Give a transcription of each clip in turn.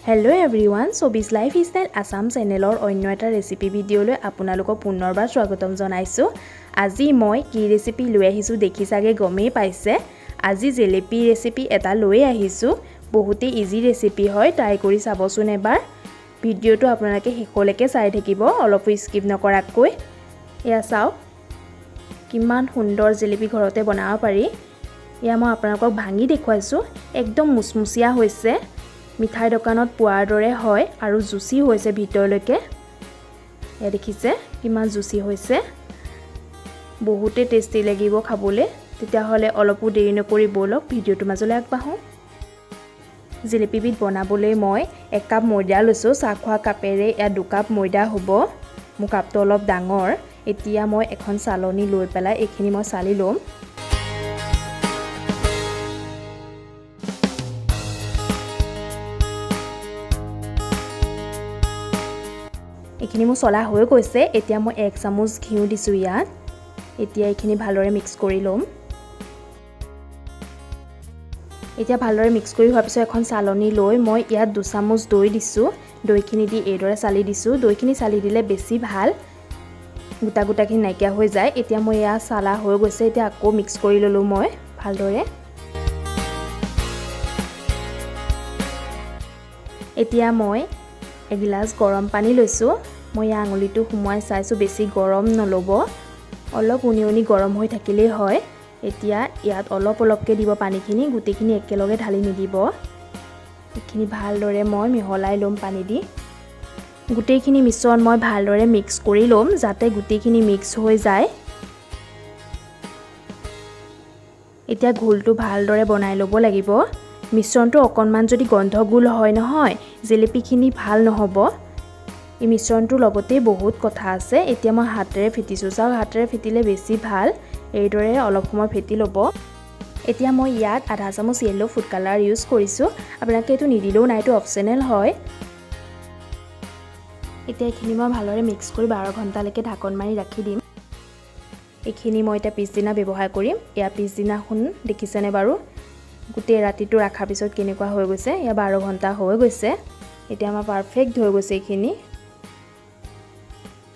Hello everyone, Sabi's Lifestyle Assam channelor onyo eta recipe video লৈ আপোনালোকক পুনৰবাৰ স্বাগতম জনাইছো। আজি মই কি ৰেচিপি লৈ আহিছো দেখিছাগে গমেই পাইছে। আজি জেলেপি ৰেচিপি এটা লৈ আহিছো। বহুতে ইজি ৰেচিপি হয়, ট্ৰাই কৰি চাবচোন এবাৰ। ভিডিওটো আপোনালোকে শেষলৈকে চাই থাকিব, অলপ স্কিপ নকৰাকৈ। এয়া চাও কিমান সুন্দৰ জেলেপি ঘৰতে বনাব পাৰি। এয়া মই আপোনালোকক ভাঙি দেখুৱাইছো, একদম মুচমুচিয়া হৈছে। মিঠাই দোকানত পোৱাৰ দৰে হয় আৰু জুচি হৈছে ভিতৰলৈকে। এ দেখিছে কিমান জুচি হৈছে, বহুতে টেষ্টি লাগিব খাবলৈ। তেতিয়া হলে অলপো দেৰি নকৰি বলক ভিডিওটো মাজলৈ আগবাঢ়ো। জেলেপিবিধ বনাবলৈ মই 1 কাপ ময়দা লৈছো। চাহ খোৱা কাপেৰে এয়া 2 কাপ ময়দা হ'ব। মোৰ কাপটো অলপ ডাঙৰ। এতিয়া মই এখন চালনী লৈ পেলাই এইখিনি মই চালি লম। এইখিনি মোৰ চলা হৈ গৈছে। এতিয়া মই 1 চামুচ ঘিউ দিছো ইয়াত। এতিয়া এইখিনি ভালদৰে মিক্স কৰি লম। এতিয়া ভালদৰে মিক্স কৰি হোৱাৰ পিছত এখন চালনী লৈ মই ইয়াত 2 চামুচ দৈ দিছো। দৈখিনি দি এইদৰে চালি দিছো। দৈখিনি চালি দিলে বেছি ভাল, গোটা গোটাখিনি নাইকিয়া হৈ যায়। এতিয়া মই ইয়া চালা হৈ গৈছে। এতিয়া আকৌ মিক্স কৰি ললো মই ভালদৰে। এতিয়া মই এগিলাস গৰম পানী লৈছো। মই আঙুলিটো সুমুৱাই চাইছো, বেছি গৰম নলব, অলপ উনি গৰম হৈ থাকিলেই হয়। এতিয়া ইয়াত অলপ অলপকৈ দিব পানীখিনি, গুটিখিনি একেলগে ঢালি নিদিব। এইখিনি ভালদৰে মই মিহলাই লম পানী দি। গুটিখিনি মিশ্ৰণ মই ভালদৰে মিক্স কৰি লম যাতে গুটিখিনি মিক্স হৈ যায়। এতিয়া ঘোলটো ভালদৰে বনাই ল'ব লাগিব। মিশ্ৰণটো অকণমান যদি গন্ধগোল হয় নহয়, জেলেপিখিনি ভাল নহ'ব। এই মিশ্ৰণটোৰ লগতে বহুত কথা আছে। এতিয়া মই হাতেৰে ফেটিছো, চাওক হাতেৰে ফেটিলে বেছি ভাল। এইদৰে অলপ সময় ফেটি ল'ব। এতিয়া মই ইয়াত আধা চামুচ য়েলো ফুড কালাৰ ইউজ কৰিছো। আপোনালোকে এইটো নিদিলেও নাই, এইটো অপচনেল হয়। এতিয়া এইখিনি মই ভালদৰে মিক্স কৰি 12 ঘণ্টালৈকে ঢাকন মাৰি ৰাখি দিম। এইখিনি মই এতিয়া পিছদিনা ব্যৱহাৰ কৰিম। এয়া পিছদিনাখন দেখিছেনে বাৰু, গোটেই ৰাতিটো ৰাখাৰ পিছত কেনেকুৱা হৈ গৈছে। এয়া 12 ঘণ্টা হৈ গৈছে। এতিয়া আমাৰ পাৰফেক্ট হৈ গৈছে এইখিনি।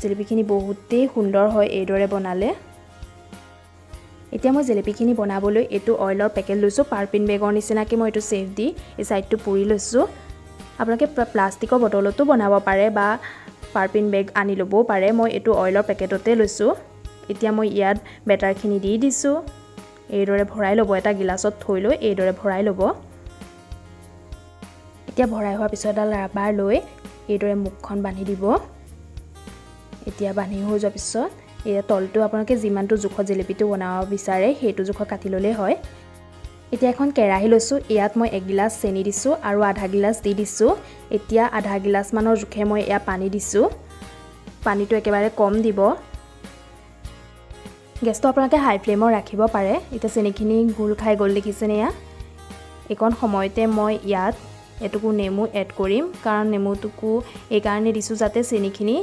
জেলেপিখিনি বহুতেই সুন্দৰ হয় এইদৰে বনালে। এতিয়া মই জেলেপিখিনি বনাবলৈ এইটো অইলৰ পেকেট লৈছোঁ। পাৰপিন বেগৰ নিচিনাকৈ মই এইটো চেফ দি এই ছাইডটো পুৰি লৈছোঁ। আপোনালোকে প্লাষ্টিকৰ বটলতো বনাব পাৰে বা পাৰপিন বেগ আনি ল'বও পাৰে। মই এইটো অইলৰ পেকেটতে লৈছোঁ। এতিয়া মই ইয়াত বেটাৰখিনি দি দিছোঁ। এইদৰে ভৰাই ল'ব, এটা গিলাচত থৈ লৈ এইদৰে ভৰাই ল'ব। এতিয়া ভৰাই হোৱাৰ পিছত এডাল ৰাবাৰ লৈ এইদৰে মুখখন বান্ধি দিব। এতিয়া বান্ধি হৈ যোৱাৰ পিছত এয়া তলটো আপোনালোকে যিমানটো জোখত জেলেপিটো বনাব বিচাৰে সেইটো জোখত কাটি ল'লেই হয়। এতিয়া এখন কেৰাহী লৈছোঁ। ইয়াত মই 1 গিলাচ চেনি দিছোঁ আৰু আধা গিলাচ দি দিছোঁ। এতিয়া আধা গিলাচ মানৰ জোখে মই এয়া পানী দিছোঁ। পানীটো একেবাৰে কম দিব। গেছটো আপোনালোকে হাই ফ্লেমত ৰাখিব পাৰে। এতিয়া চেনিখিনি ঘোল খাই গ'ল দেখিছেনে। এয়া এইকণ সময়তে মই ইয়াত এটুকু নেমু এড কৰিম, কাৰণ নেমুটুকু এইকাৰণে দিছোঁ যাতে চেনিখিনি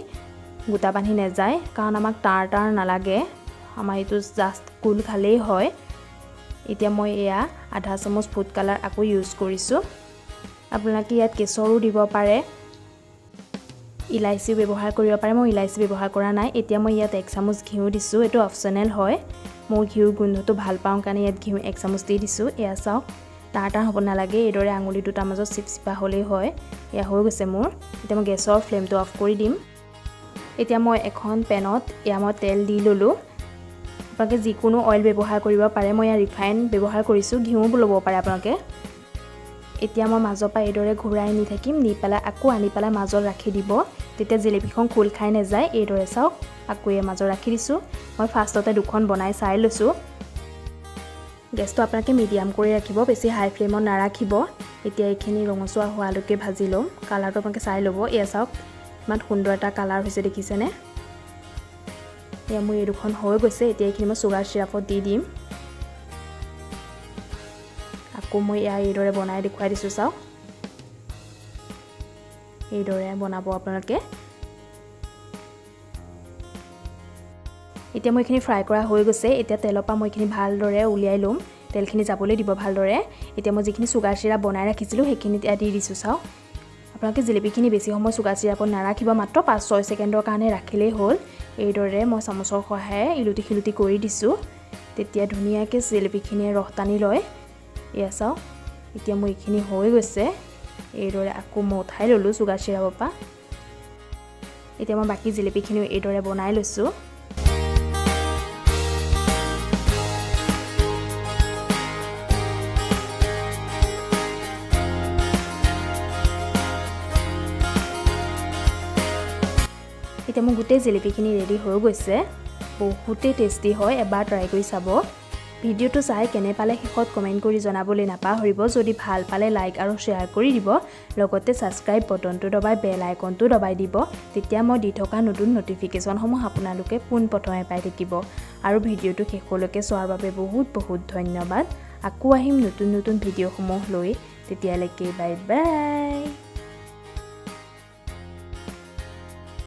গোটা বান্ধি নাযায়, কাৰণ আমাক টাৰ নালাগে, আমাৰ এইটো জাষ্ট কুল খালেই হয়। এতিয়া মই এয়া আধা চামুচ ফুড কালাৰ আকৌ ইউজ কৰিছোঁ। আপোনালোকে ইয়াত কেশৰো দিব পাৰে, ইলাইচিও ব্যৱহাৰ কৰিব পাৰে। মই ইলাইচি ব্যৱহাৰ কৰা নাই। এতিয়া মই ইয়াত 1 চামুচ ঘিউ দিছোঁ। এইটো অপচনেল হয়, মই ঘিউৰ গোন্ধটো ভাল পাওঁ কাৰণে ইয়াত ঘিউ 1 চামুচ দি দিছোঁ। এয়া চাওক টাৰ হ'ব নালাগে, এইদৰে আঙুলি দুটাৰ মাজত চিপচিপা হ'লেই হয়। এয়া হৈ গৈছে মোৰ। এতিয়া মই গেছৰ ফ্লেমটো অফ কৰি দিম। এতিয়া মই এখন পেনত এয়া মই তেল দি ল'লোঁ। আপোনালোকে যিকোনো অইল ব্যৱহাৰ কৰিব পাৰে। মই ইয়াত ৰিফাইন ব্যৱহাৰ কৰিছোঁ, ঘিউ ল'ব পাৰে আপোনালোকে। এতিয়া মই মাজৰ পৰা এইদৰে ঘূৰাই নি থাকিম, নি পেলাই আকৌ আনি পেলাই মাজত ৰাখি দিব, তেতিয়া জেলেপিখন খোল খাই নাযায়। এইদৰে চাওক আকৌ এই মাজত ৰাখি দিছোঁ। মই ফাৰ্ষ্টতে 2খন বনাই চাই লৈছোঁ। গেছটো আপোনালোকে মিডিয়াম কৰি ৰাখিব, বেছি হাই ফ্লেমত নাৰাখিব। এতিয়া এইখিনি ৰঙচুৱা হোৱালৈকে ভাজি ল'ম। কালাৰটো আপোনালোকে চাই ল'ব। এয়া চাওক ইমান সুন্দৰ এটা কালাৰ হৈছে দেখিছেনে। এয়া মোৰ এই 2খন হৈ গৈছে। এতিয়া এইখিনি মই চুগাৰ চিৰাপত দি দিম। আকৌ মই এয়া এইদৰে বনাই দেখুৱাই দিছোঁ, চাওক এইদৰে বনাব আপোনালোকে। এতিয়া মই এইখিনি ফ্ৰাই কৰা হৈ গৈছে। এতিয়া তেলৰ পৰা মই এইখিনি ভালদৰে উলিয়াই ল'ম। তেলখিনি যাবলৈ দিব ভালদৰে। এতিয়া মই যিখিনি চুগাৰ চিৰাপ বনাই ৰাখিছিলোঁ সেইখিনি দি দিছোঁ, চাওক আপোনালোকে জিলেপিখিনি বেছি সময় চুগাৰ চিৰাপত নাৰাখিব, মাত্ৰ 5-6 ছেকেণ্ডৰ কাৰণে ৰাখিলেই হ'ল। এইদৰে মই চামুচৰ সহায়েৰে ইলুটি খিলুটি কৰি দিছোঁ। তেতিয়া ধুনীয়াকৈ জিলেপিখিনিয়ে ৰস টানি লয়। এয়া চাওক, এতিয়া মোৰ এইখিনি হৈ গৈছে। এইদৰে আকৌ মই উঠাই ল'লোঁ চুগাৰ চিৰাপৰ পৰা। এতিয়া মই বাকী জিলেপিখিনিও এইদৰে বনাই লৈছোঁ। এতিয়া মোৰ গোটেই জিলেপিখিনি ৰেডি হৈ গৈছে। বহুতেই টেষ্টি হয়, এবাৰ ট্ৰাই কৰি চাব। ভিডিঅ'টো চাই কেনে পালে শেষত কমেণ্ট কৰি জনাবলৈ নাপাহৰিব। যদি ভাল পালে লাইক আৰু শ্বেয়াৰ কৰি দিব, লগতে ছাবস্ক্ৰাইব বটনটো দবাই বেল আইকনটো দবাই দিব। তেতিয়া মই দি থকা নতুন নটিফিকেশ্যনসমূহ আপোনালোকে পোনপ্ৰথমে পাই থাকিব। আৰু ভিডিঅ'টো শেষলৈকে চোৱাৰ বাবে বহুত বহুত ধন্যবাদ। আকৌ আহিম নতুন নতুন ভিডিঅ'সমূহ লৈ। তেতিয়ালৈকে বাই বাই।